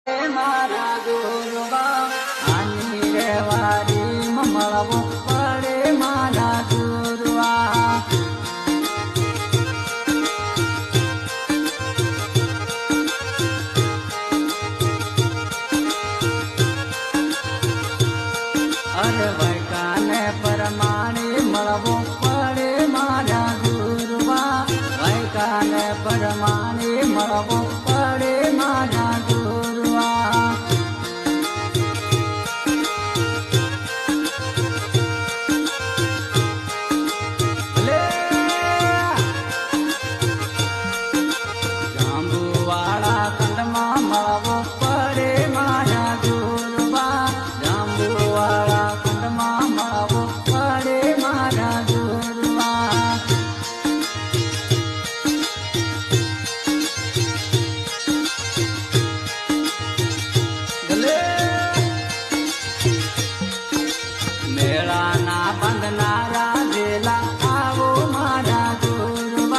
મારા ગુરુવા આની રે વારી મળવો પડે મારા ગુરુવા અરે વૈકાને પરમાણે મળવો પડે મારા ગુરુવા વૈકાને પરમાણે મળવો પડે મારા ગુરુવા જાંબુવાળા કંડમાં મળવો પડે મારા ગુરુવા જાંબુવાળા કંડમાં મળવો પડે મારા ગુરુવા મેળા